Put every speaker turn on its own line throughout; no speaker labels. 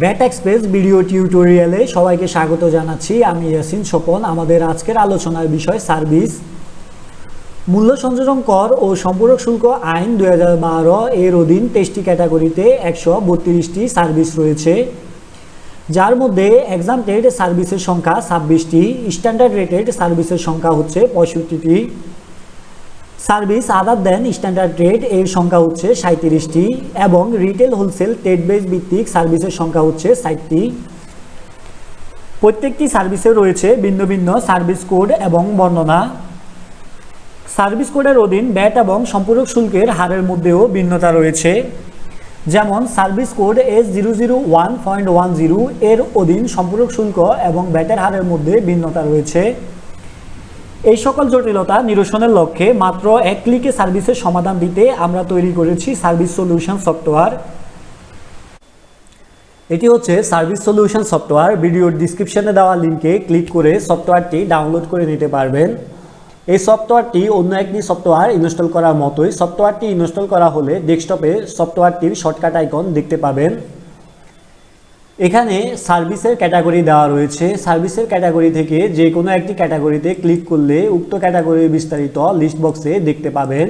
Bat express video টিউটোরিয়ালে সবাইকে স্বাগত জানাচ্ছি। আমি ইয়াসিন স্বপন। আমাদের আজকের আলোচনার বিষয় সার্ভিস। মূল্য সংযোজন কর ও সম্পূরক শুল্ক আইন 2012 এর অধীন 23টি ক্যাটাগরিতে 132টি সার্ভিস রয়েছে, যার মধ্যে এক্সামটেড সার্ভিসের সংখ্যা 26টি, স্ট্যান্ডার্ড রেটেড সার্ভিসের সংখ্যা হচ্ছে 65টি, সার্ভিস আদার দেন স্ট্যান্ডার্ড রেট এর সংখ্যা হচ্ছে 37টি এবং রিটেল হোলসেল ট্রেড বেস ভিত্তিক সার্ভিসের সংখ্যা হচ্ছে 60টি। প্রত্যেকটি সার্ভিসে রয়েছে ভিন্ন ভিন্ন সার্ভিস কোড এবং বর্ণনা। সার্ভিস কোডের অধীন ব্যাট এবং সম্পূরক শুল্কের হারের মধ্যেও ভিন্নতা রয়েছে। যেমন সার্ভিস কোড S001.10 এর অধীন সম্পূরক শুল্ক এবং ব্যাটের হারের মধ্যে ভিন্নতা রয়েছে। এই সকল জটিলতা নিরসনের লক্ষ্যে মাত্র এক ক্লিকে সার্ভিসের সমাধান দিতে আমরা তৈরি করেছি সার্ভিস সলিউশন সফটওয়্যার। এটি হচ্ছে সার্ভিস সলিউশন সফটওয়্যার। ভিডিওর ডিসক্রিপশনে দেওয়া লিঙ্কে ক্লিক করে সফটওয়্যারটি ডাউনলোড করে নিতে পারবেন। এই সফটওয়্যারটি অন্য একটি সফটওয়্যার ইনস্টল করার মতোই। সফটওয়্যারটি ইনস্টল করা হলে ডেস্কটপে সফটওয়্যারটির শর্টকাট আইকন দেখতে পাবেন। এখানে সার্ভিসের ক্যাটাগরি দেওয়া রয়েছে। সার্ভিসের ক্যাটাগরি থেকে যে কোনো একটি ক্যাটাগরিতে ক্লিক করলে উক্ত ক্যাটাগরির বিস্তারিত লিস্ট বক্সে দেখতে পাবেন।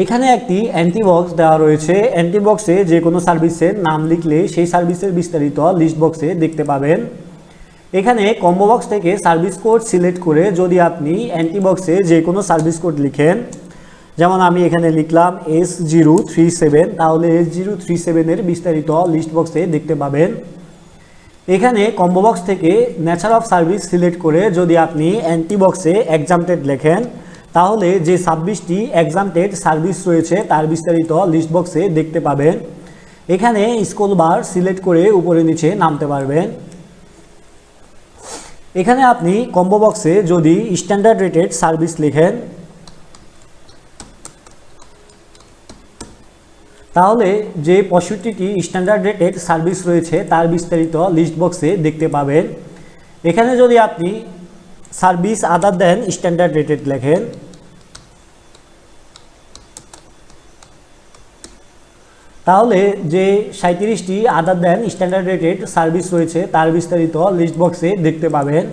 এখানে একটি এন্ট্রি বক্স দেওয়া রয়েছে। এন্ট্রি বক্সে যে কোনো সার্ভিসের নাম লিখলে সেই সার্ভিসের বিস্তারিত লিস্ট বক্সে দেখতে পাবেন। এখানে কম্বো বক্স থেকে সার্ভিস কোড সিলেক্ট করে যদি আপনি এন্ট্রি বক্সে যে কোনো সার্ভিস কোড লিখেন, যেমন আমি এখানে লিখলাম S037, তাহলে S037 এর বিস্তারিত লিস্ট বক্সে দেখতে পাবেন। এখানে কম্বো বক্স থেকে নেচার অফ সার্ভিস সিলেক্ট করে যদি আপনি এন্ট্রি বক্সে এক্সামটেড লেখেন, তাহলে যে 26টি এক্সামটেড সার্ভিস রয়েছে তার বিস্তারিত লিস্ট বক্সে দেখতে পাবেন। এখানে স্ক্রল বার সিলেক্ট করে উপরে নিচে নামতে পারবেন। এখানে আপনি কম্বো বক্সে যদি স্ট্যান্ডার্ড রেটেড সার্ভিস লেখেন, তাহলে যে 65টি স্ট্যান্ডার্ড রেটেড সার্ভিস রয়েছে তার বিস্তারিত লিস্ট বক্সে দেখতে পাবেন। এখানে যদি আপনি সার্ভিস আদার দেন স্ট্যান্ডার্ড রেটেড লেখেন, তাহলে যে 37টি আদার দেন স্ট্যান্ডার্ড রেটেড সার্ভিস রয়েছে তার বিস্তারিত লিস্ট বক্সে দেখতে পাবেন।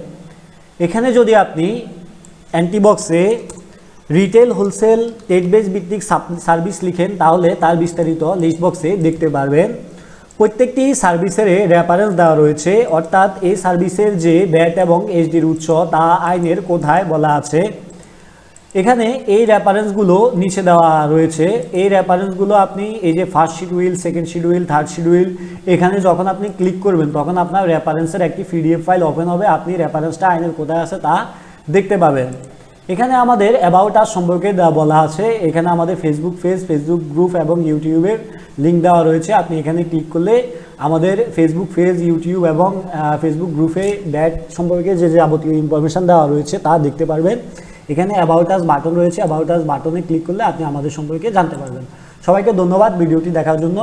এখানে যদি আপনি এন্ট্রি বক্সে রিটেল হোলসেল ট্রেড বেস ভিত্তিক সার্ভিস লিখেন, তাহলে তার বিস্তারিত লিস্ট বক্সে দেখতে পারবেন। প্রত্যেকটি সার্ভিসের রেফারেন্স দেওয়া রয়েছে, অর্থাৎ এই সার্ভিসের যে ব্যাট এবং এসডির উৎস তা আইনের কোথায় বলা আছে। এখানে এই রেফারেন্সগুলো নিচে দেওয়া রয়েছে। এই রেফারেন্সগুলো আপনি এই যে first schedule, second schedule, third schedule, এখানে যখন আপনি ক্লিক করবেন তখন আপনার রেফারেন্সের একটি পিডিএফ ফাইল ওপেন হবে। আপনি রেফারেন্সটা আইনের কোথায় আছে তা দেখতে পাবেন। এখানে আমাদের অ্যাবাউট আস সম্পর্কে বলা আছে। এখানে আমাদের ফেসবুক পেজ, ফেসবুক গ্রুপ এবং ইউটিউবের লিঙ্ক দেওয়া রয়েছে। আপনি এখানে ক্লিক করলে আমাদের ফেসবুক পেজ, ইউটিউব এবং ফেসবুক গ্রুপে ব্যাট সম্পর্কে যে যাবতীয় ইনফরমেশান দেওয়া রয়েছে তা দেখতে পারবেন। এখানে অ্যাবাউট আস বাটন রয়েছে। অ্যাবাউট আস বাটনে ক্লিক করলে আপনি আমাদের সম্পর্কে জানতে পারবেন। সবাইকে ধন্যবাদ ভিডিওটি দেখার জন্য।